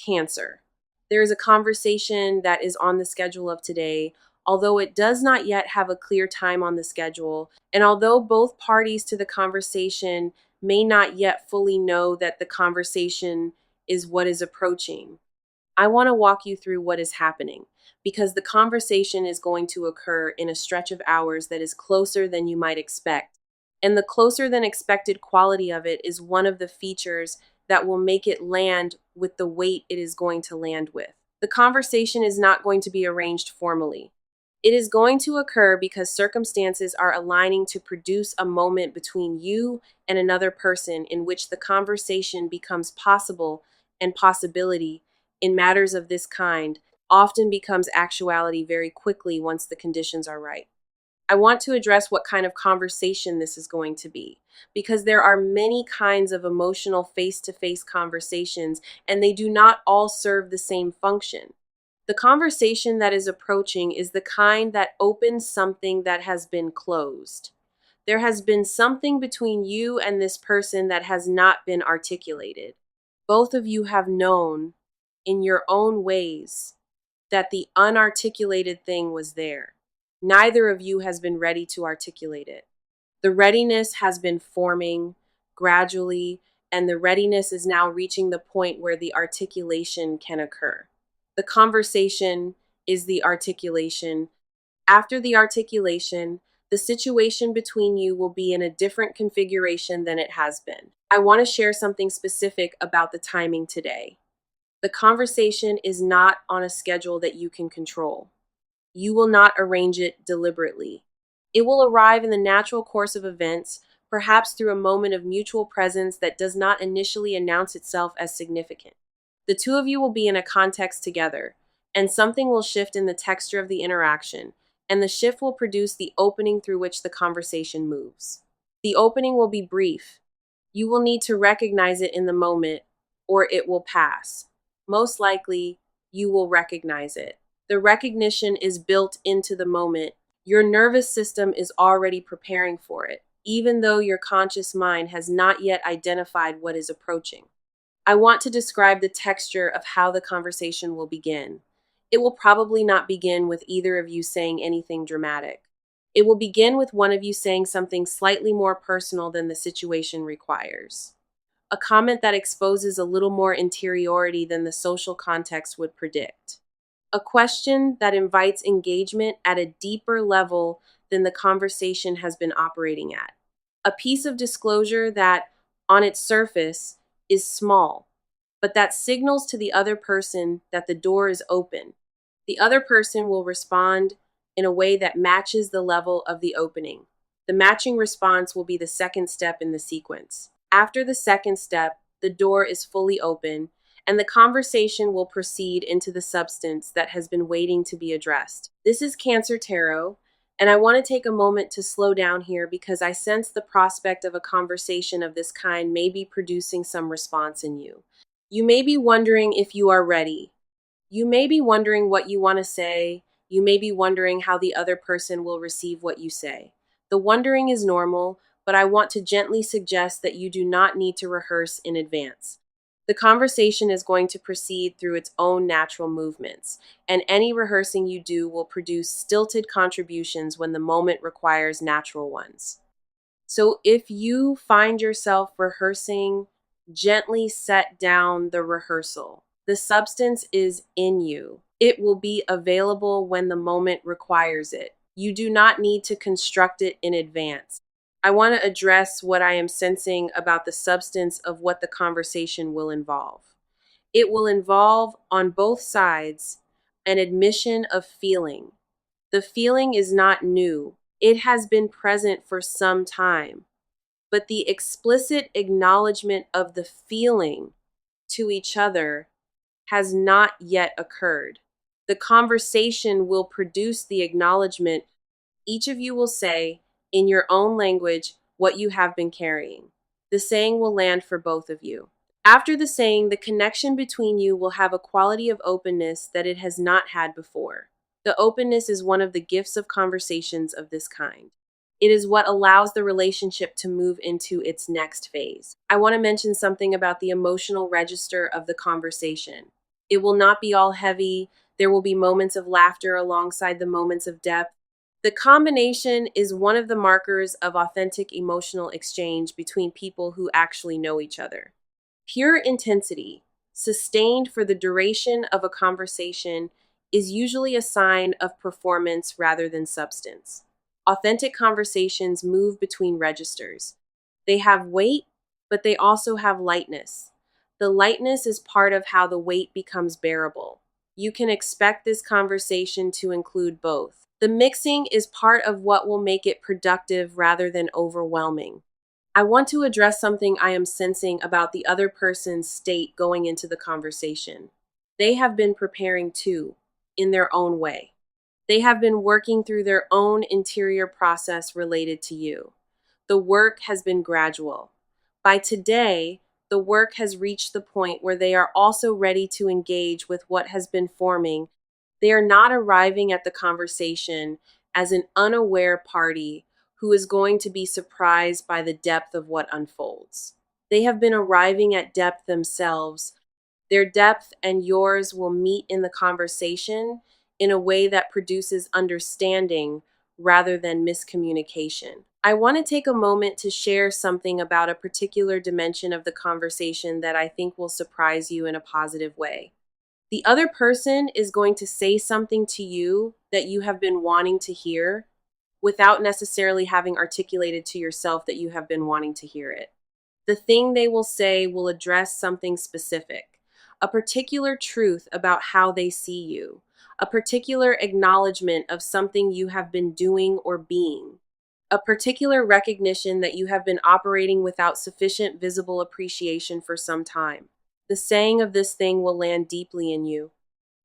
Cancer. There is a conversation that is on the schedule of today, although it does not yet have a clear time on the schedule, and although both parties to the conversation may not yet fully know that the conversation is what is approaching, I want to walk you through what is happening because the conversation is going to occur in a stretch of hours that is closer than you might expect. And the closer than expected quality of it is one of the features that will make it land with the weight it is going to land with. The conversation is not going to be arranged formally. It is going to occur because circumstances are aligning to produce a moment between you and another person in which the conversation becomes possible, and possibility in matters of this kind often becomes actuality very quickly once the conditions are right. I want to address what kind of conversation this is going to be, because there are many kinds of emotional face-to-face conversations, and they do not all serve the same function. The conversation that is approaching is the kind that opens something that has been closed. There has been something between you and this person that has not been articulated. Both of you have known, in your own ways, that the unarticulated thing was there. Neither of you has been ready to articulate it. The readiness has been forming gradually, and the readiness is now reaching the point where the articulation can occur. The conversation is the articulation. After the articulation, the situation between you will be in a different configuration than it has been. I want to share something specific about the timing today. The conversation is not on a schedule that you can control. You will not arrange it deliberately. It will arrive in the natural course of events, perhaps through a moment of mutual presence that does not initially announce itself as significant. The two of you will be in a context together, and something will shift in the texture of the interaction, and the shift will produce the opening through which the conversation moves. The opening will be brief. You will need to recognize it in the moment, or it will pass. Most likely, you will recognize it. The recognition is built into the moment. Your nervous system is already preparing for it, even though your conscious mind has not yet identified what is approaching. I want to describe the texture of how the conversation will begin. It will probably not begin with either of you saying anything dramatic. It will begin with one of you saying something slightly more personal than the situation requires. A comment that exposes a little more interiority than the social context would predict. A question that invites engagement at a deeper level than the conversation has been operating at. A piece of disclosure that, on its surface, is small, but that signals to the other person that the door is open. The other person will respond in a way that matches the level of the opening. The matching response will be the second step in the sequence. After the second step, the door is fully open, and the conversation will proceed into the substance that has been waiting to be addressed. This is Cancer Tarot, and I want to take a moment to slow down here because I sense the prospect of a conversation of this kind may be producing some response in you. You may be wondering if you are ready. You may be wondering what you want to say. You may be wondering how the other person will receive what you say. The wondering is normal, but I want to gently suggest that you do not need to rehearse in advance. The conversation is going to proceed through its own natural movements, and any rehearsing you do will produce stilted contributions when the moment requires natural ones. So if you find yourself rehearsing, gently set down the rehearsal. The substance is in you. It will be available when the moment requires it. You do not need to construct it in advance. I want to address what I am sensing about the substance of what the conversation will involve. It will involve, on both sides, an admission of feeling. The feeling is not new. It has been present for some time. But the explicit acknowledgement of the feeling to each other has not yet occurred. The conversation will produce the acknowledgement. Each of you will say, in your own language, what you have been carrying. The saying will land for both of you. After the saying, the connection between you will have a quality of openness that it has not had before. The openness is one of the gifts of conversations of this kind. It is what allows the relationship to move into its next phase. I want to mention something about the emotional register of the conversation. It will not be all heavy. There will be moments of laughter alongside the moments of depth. The combination is one of the markers of authentic emotional exchange between people who actually know each other. Pure intensity, sustained for the duration of a conversation, is usually a sign of performance rather than substance. Authentic conversations move between registers. They have weight, but they also have lightness. The lightness is part of how the weight becomes bearable. You can expect this conversation to include both. The mixing is part of what will make it productive rather than overwhelming. I want to address something I am sensing about the other person's state going into the conversation. They have been preparing too, in their own way. They have been working through their own interior process related to you. The work has been gradual. By today, the work has reached the point where they are also ready to engage with what has been forming. They are not arriving at the conversation as an unaware party who is going to be surprised by the depth of what unfolds. They have been arriving at depth themselves. Their depth and yours will meet in the conversation in a way that produces understanding rather than miscommunication. I want to take a moment to share something about a particular dimension of the conversation that I think will surprise you in a positive way. The other person is going to say something to you that you have been wanting to hear without necessarily having articulated to yourself that you have been wanting to hear it. The thing they will say will address something specific, a particular truth about how they see you, a particular acknowledgement of something you have been doing or being, a particular recognition that you have been operating without sufficient visible appreciation for some time. The saying of this thing will land deeply in you.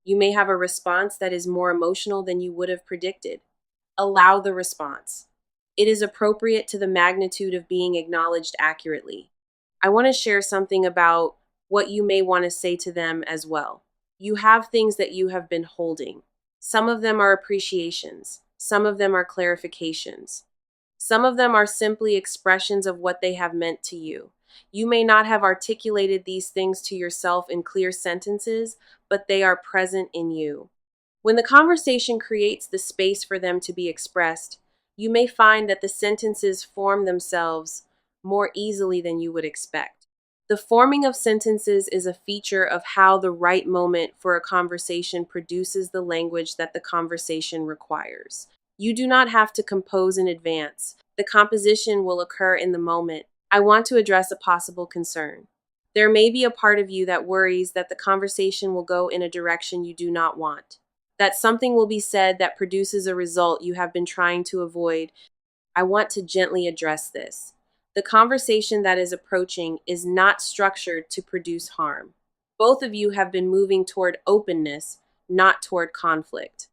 You may have a response that is more emotional than you would have predicted. Allow the response. It is appropriate to the magnitude of being acknowledged accurately. I want to share something about what you may want to say to them as well. You have things that you have been holding. Some of them are appreciations. Some of them are clarifications. Some of them are simply expressions of what they have meant to you. You may not have articulated these things to yourself in clear sentences, but they are present in you. When the conversation creates the space for them to be expressed, you may find that the sentences form themselves more easily than you would expect. The forming of sentences is a feature of how the right moment for a conversation produces the language that the conversation requires. You do not have to compose in advance. The composition will occur in the moment. I want to address a possible concern. There may be a part of you that worries that the conversation will go in a direction you do not want, that something will be said that produces a result you have been trying to avoid. I want to gently address this. The conversation that is approaching is not structured to produce harm. Both of you have been moving toward openness, not toward conflict.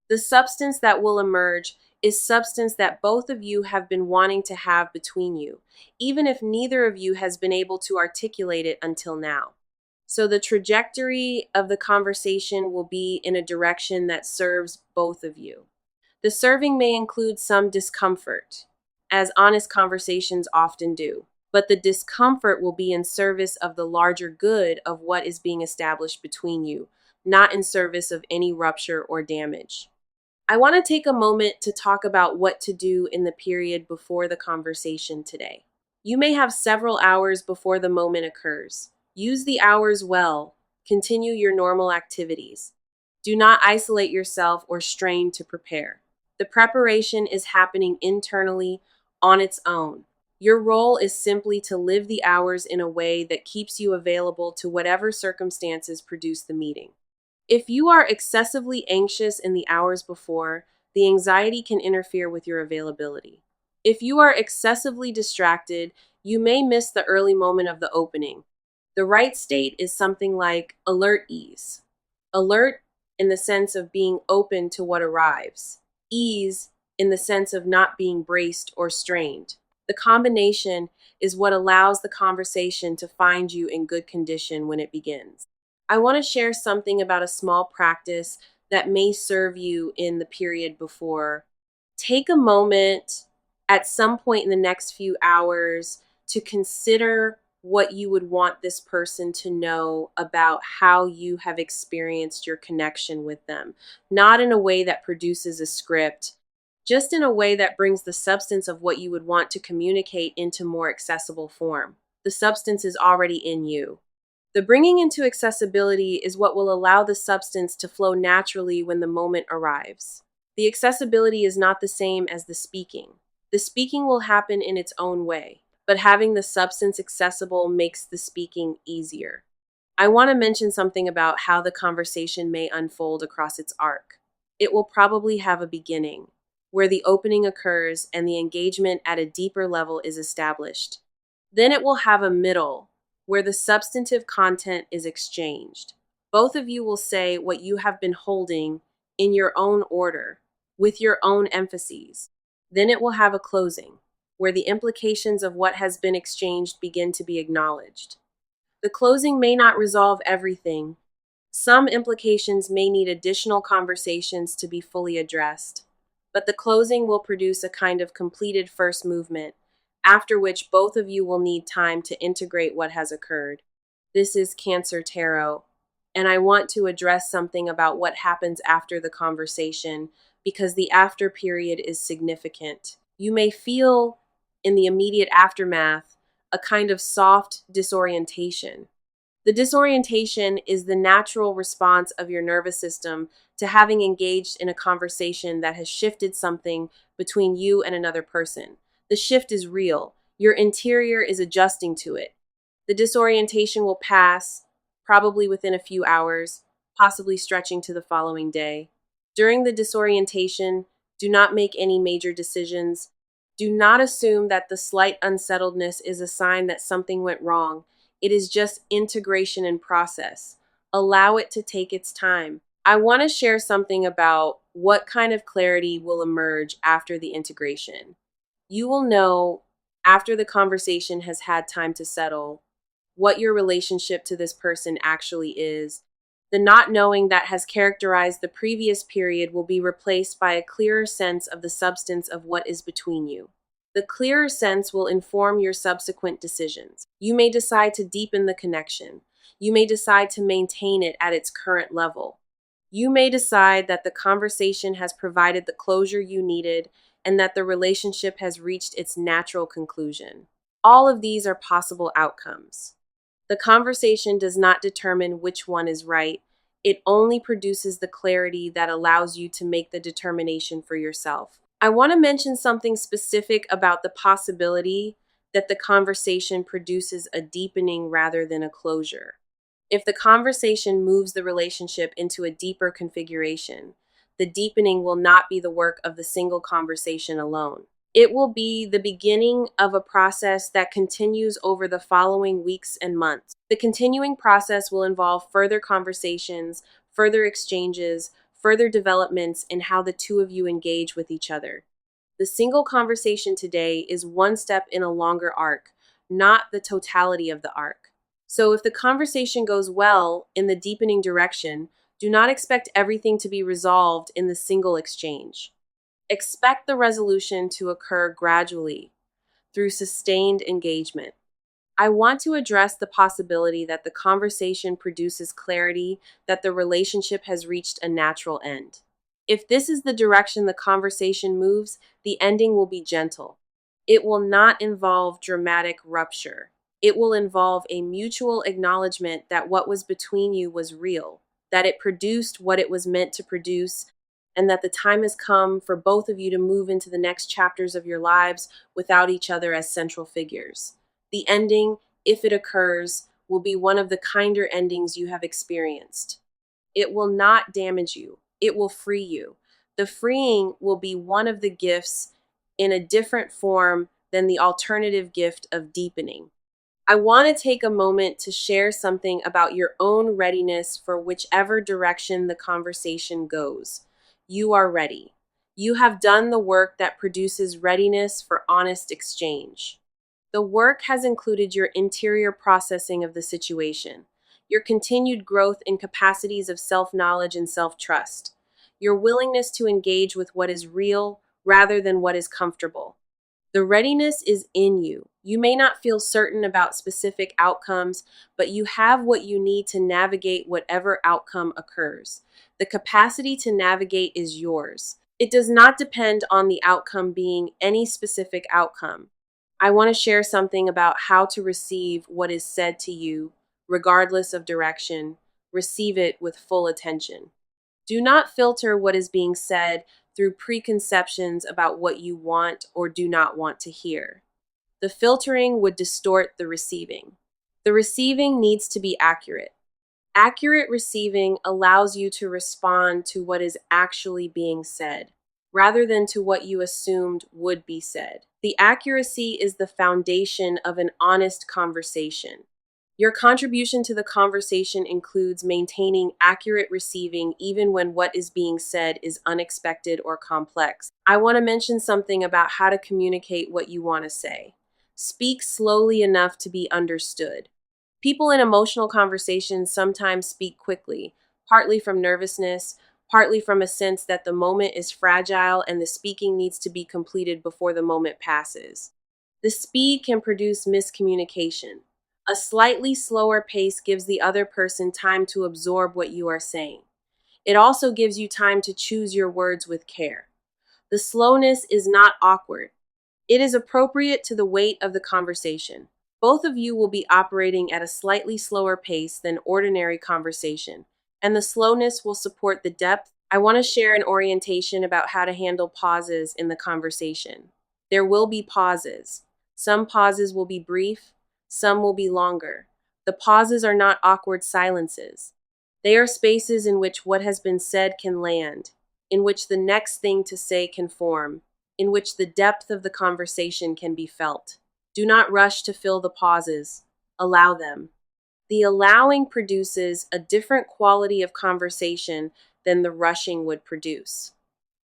The substance that will emerge is substance that both of you have been wanting to have between you, even if neither of you has been able to articulate it until now. So the trajectory of the conversation will be in a direction that serves both of you. The serving may include some discomfort, as honest conversations often do, but the discomfort will be in service of the larger good of what is being established between you, not in service of any rupture or damage. I want to take a moment to talk about what to do in the period before the conversation today. You may have several hours before the moment occurs. Use the hours well. Continue your normal activities. Do not isolate yourself or strain to prepare. The preparation is happening internally on its own. Your role is simply to live the hours in a way that keeps you available to whatever circumstances produce the meeting. If you are excessively anxious in the hours before, the anxiety can interfere with your availability. If you are excessively distracted, you may miss the early moment of the opening. The right state is something like alert ease. Alert in the sense of being open to what arrives. Ease in the sense of not being braced or strained. The combination is what allows the conversation to find you in good condition when it begins. I want to share something about a small practice that may serve you in the period before. Take a moment at some point in the next few hours to consider what you would want this person to know about how you have experienced your connection with them. Not in a way that produces a script, just in a way that brings the substance of what you would want to communicate into more accessible form. The substance is already in you. The bringing into accessibility is what will allow the substance to flow naturally when the moment arrives. The accessibility is not the same as the speaking. The speaking will happen in its own way, but having the substance accessible makes the speaking easier. I want to mention something about how the conversation may unfold across its arc. It will probably have a beginning, where the opening occurs and the engagement at a deeper level is established. Then it will have a middle, where the substantive content is exchanged. Both of you will say what you have been holding in your own order, with your own emphases. Then it will have a closing, where the implications of what has been exchanged begin to be acknowledged. The closing may not resolve everything. Some implications may need additional conversations to be fully addressed, but the closing will produce a kind of completed first movement, after which both of you will need time to integrate what has occurred. This is Cancer Tarot, and I want to address something about what happens after the conversation because the after period is significant. You may feel in the immediate aftermath a kind of soft disorientation. The disorientation is the natural response of your nervous system to having engaged in a conversation that has shifted something between you and another person. The shift is real. Your interior is adjusting to it. The disorientation will pass, probably within a few hours, possibly stretching to the following day. During the disorientation, do not make any major decisions. Do not assume that the slight unsettledness is a sign that something went wrong. It is just integration and process. Allow it to take its time. I want to share something about what kind of clarity will emerge after the integration. You will know after the conversation has had time to settle what your relationship to this person actually is. The not knowing that has characterized the previous period will be replaced by a clearer sense of the substance of what is between you. The clearer sense will inform your subsequent decisions. You may decide to deepen the connection. You may decide to maintain it at its current level. You may decide that the conversation has provided the closure you needed and that the relationship has reached its natural conclusion. All of these are possible outcomes. The conversation does not determine which one is right. It only produces the clarity that allows you to make the determination for yourself. I want to mention something specific about the possibility that the conversation produces a deepening rather than a closure. If the conversation moves the relationship into a deeper configuration, the deepening will not be the work of the single conversation alone. It will be the beginning of a process that continues over the following weeks and months. The continuing process will involve further conversations, further exchanges, further developments in how the two of you engage with each other. The single conversation today is one step in a longer arc, not the totality of the arc. So if the conversation goes well in the deepening direction, do not expect everything to be resolved in the single exchange. Expect the resolution to occur gradually through sustained engagement. I want to address the possibility that the conversation produces clarity that the relationship has reached a natural end. If this is the direction the conversation moves, the ending will be gentle. It will not involve dramatic rupture. It will involve a mutual acknowledgement that what was between you was real, that it produced what it was meant to produce, and that the time has come for both of you to move into the next chapters of your lives without each other as central figures. The ending, if it occurs, will be one of the kinder endings you have experienced. It will not damage you. It will free you. The freeing will be one of the gifts in a different form than the alternative gift of deepening. I want to take a moment to share something about your own readiness for whichever direction the conversation goes. You are ready. You have done the work that produces readiness for honest exchange. The work has included your interior processing of the situation, your continued growth in capacities of self-knowledge and self-trust, your willingness to engage with what is real rather than what is comfortable. The readiness is in you. You may not feel certain about specific outcomes, but you have what you need to navigate whatever outcome occurs. The capacity to navigate is yours. It does not depend on the outcome being any specific outcome. I want to share something about how to receive what is said to you, regardless of direction. Receive it with full attention. Do not filter what is being said through preconceptions about what you want or do not want to hear. The filtering would distort the receiving. The receiving needs to be accurate. Accurate receiving allows you to respond to what is actually being said, rather than to what you assumed would be said. The accuracy is the foundation of an honest conversation. Your contribution to the conversation includes maintaining accurate receiving even when what is being said is unexpected or complex. I want to mention something about how to communicate what you want to say. Speak slowly enough to be understood. People in emotional conversations sometimes speak quickly, partly from nervousness, partly from a sense that the moment is fragile and the speaking needs to be completed before the moment passes. The speed can produce miscommunication. A slightly slower pace gives the other person time to absorb what you are saying. It also gives you time to choose your words with care. The slowness is not awkward. It is appropriate to the weight of the conversation. Both of you will be operating at a slightly slower pace than ordinary conversation, and the slowness will support the depth. I want to share an orientation about how to handle pauses in the conversation. There will be pauses. Some pauses will be brief, some will be longer. The pauses are not awkward silences. They are spaces in which what has been said can land, in which the next thing to say can form, in which the depth of the conversation can be felt. Do not rush to fill the pauses. Allow them. The allowing produces a different quality of conversation than the rushing would produce.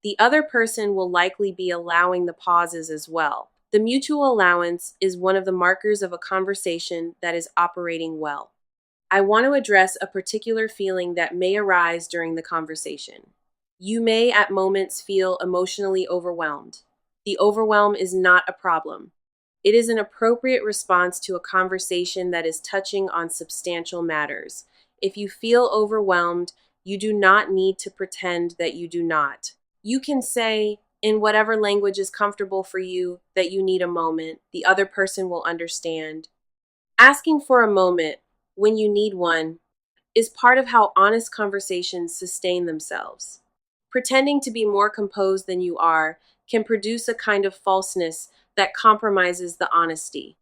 The other person will likely be allowing the pauses as well. The mutual allowance is one of the markers of a conversation that is operating well. I want to address a particular feeling that may arise during the conversation. You may at moments feel emotionally overwhelmed. The overwhelm is not a problem. It is an appropriate response to a conversation that is touching on substantial matters. If you feel overwhelmed, you do not need to pretend that you do not. You can say, in whatever language is comfortable for you, that you need a moment. The other person will understand. Asking for a moment, when you need one, is part of how honest conversations sustain themselves. Pretending to be more composed than you are can produce a kind of falseness that compromises the honesty.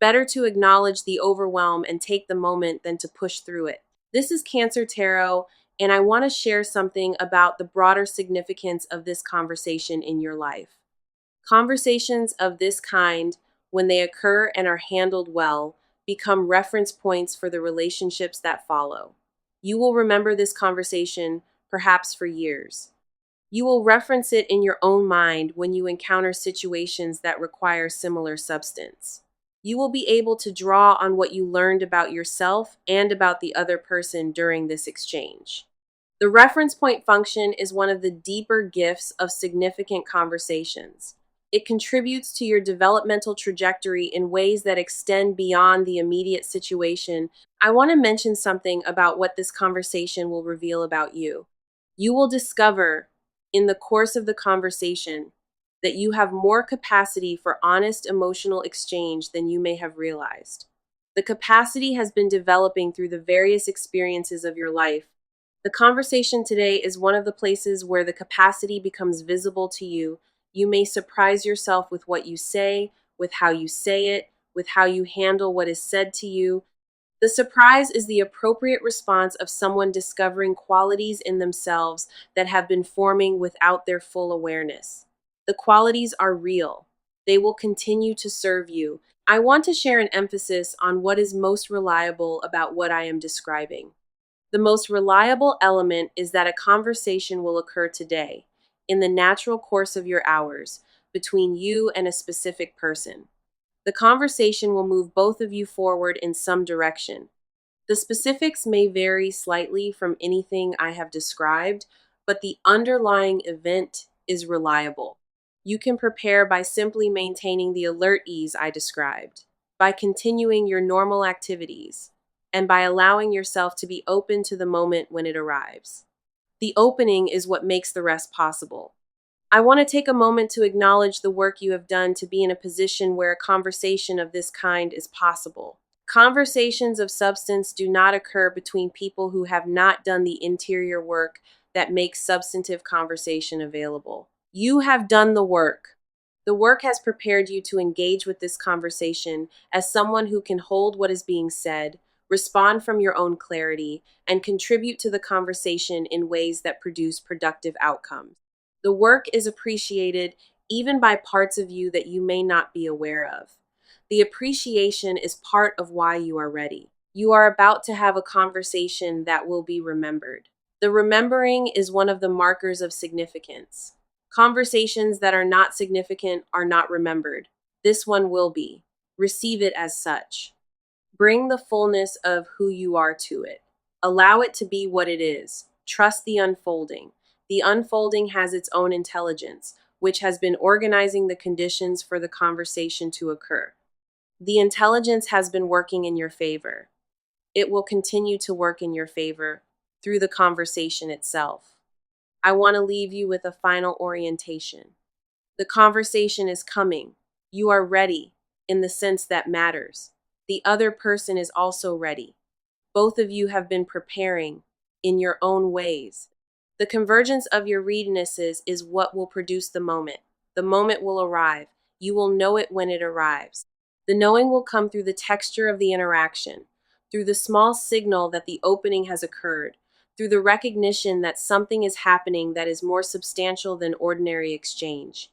Better to acknowledge the overwhelm and take the moment than to push through it. This is Cancer Tarot, and I want to share something about the broader significance of this conversation in your life. Conversations of this kind, when they occur and are handled well, become reference points for the relationships that follow. You will remember this conversation, perhaps for years. You will reference it in your own mind when you encounter situations that require similar substance. You will be able to draw on what you learned about yourself and about the other person during this exchange. The reference point function is one of the deeper gifts of significant conversations. It contributes to your developmental trajectory in ways that extend beyond the immediate situation. I want to mention something about what this conversation will reveal about you. You will discover, in the course of the conversation, that you have more capacity for honest emotional exchange than you may have realized. The capacity has been developing through the various experiences of your life. The conversation today is one of the places where the capacity becomes visible to you. You may surprise yourself with what you say, with how you say it, with how you handle what is said to you. The surprise is the appropriate response of someone discovering qualities in themselves that have been forming without their full awareness. The qualities are real. They will continue to serve you. I want to share an emphasis on what is most reliable about what I am describing. The most reliable element is that a conversation will occur today, in the natural course of your hours, between you and a specific person. The conversation will move both of you forward in some direction. The specifics may vary slightly from anything I have described, but the underlying event is reliable. You can prepare by simply maintaining the alert ease I described, by continuing your normal activities, and by allowing yourself to be open to the moment when it arrives. The opening is what makes the rest possible. I want to take a moment to acknowledge the work you have done to be in a position where a conversation of this kind is possible. Conversations of substance do not occur between people who have not done the interior work that makes substantive conversation available. You have done the work. The work has prepared you to engage with this conversation as someone who can hold what is being said, respond from your own clarity, and contribute to the conversation in ways that produce productive outcomes. The work is appreciated even by parts of you that you may not be aware of. The appreciation is part of why you are ready. You are about to have a conversation that will be remembered. The remembering is one of the markers of significance. Conversations that are not significant are not remembered. This one will be. Receive it as such. Bring the fullness of who you are to it. Allow it to be what it is. Trust the unfolding. The unfolding has its own intelligence, which has been organizing the conditions for the conversation to occur. The intelligence has been working in your favor. It will continue to work in your favor through the conversation itself. I want to leave you with a final orientation. The conversation is coming. You are ready in the sense that matters. The other person is also ready. Both of you have been preparing in your own ways. The convergence of your readinesses is what will produce the moment. The moment will arrive. You will know it when it arrives. The knowing will come through the texture of the interaction, through the small signal that the opening has occurred, through the recognition that something is happening that is more substantial than ordinary exchange.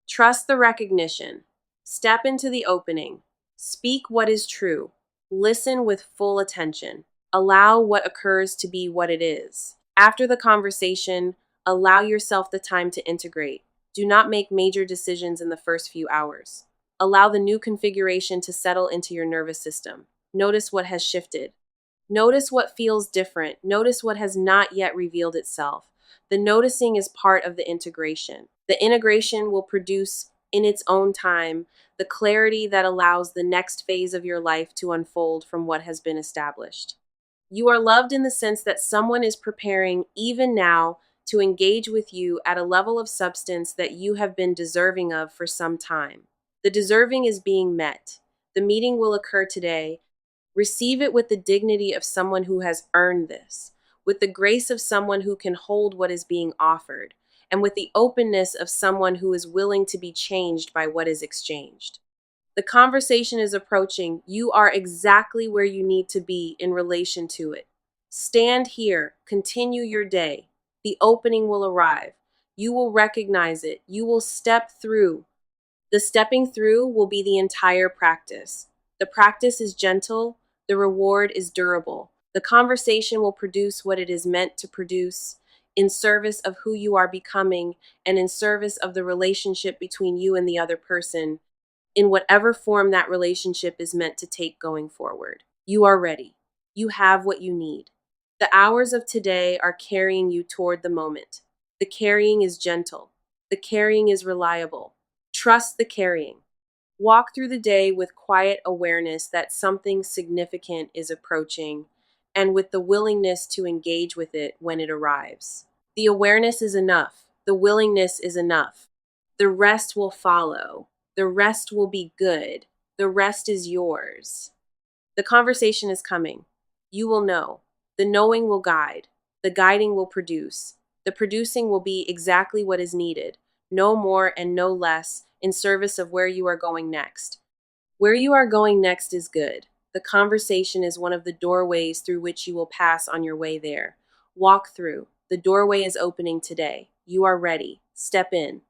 Trust the recognition. Step into the opening. Speak what is true. Listen with full attention. Allow what occurs to be what it is. After the conversation, allow yourself the time to integrate. Do not make major decisions in the first few hours. Allow the new configuration to settle into your nervous system. Notice what has shifted. Notice what feels different. Notice what has not yet revealed itself. The noticing is part of the integration. The integration will produce, in its own time, the clarity that allows the next phase of your life to unfold from what has been established. You are loved in the sense that someone is preparing, even now, to engage with you at a level of substance that you have been deserving of for some time. The deserving is being met. The meeting will occur today. Receive it with the dignity of someone who has earned this, with the grace of someone who can hold what is being offered, and with the openness of someone who is willing to be changed by what is exchanged. The conversation is approaching. You are exactly where you need to be in relation to it. Stand here. Continue your day. The opening will arrive. You will recognize it. You will step through. The stepping through will be the entire practice. The practice is gentle. The reward is durable. The conversation will produce what it is meant to produce in service of who you are becoming and in service of the relationship between you and the other person, in whatever form that relationship is meant to take going forward. You are ready. You have what you need. The hours of today are carrying you toward the moment. The carrying is gentle. The carrying is reliable. Trust the carrying. Walk through the day with quiet awareness that something significant is approaching and with the willingness to engage with it when it arrives. The awareness is enough. The willingness is enough. The rest will follow. The rest will be good. The rest is yours. The conversation is coming. You will know. The knowing will guide. The guiding will produce. The producing will be exactly what is needed, no more and no less, in service of where you are going next. Where you are going next is good. The conversation is one of the doorways through which you will pass on your way there. Walk through. The doorway is opening today. You are ready. Step in.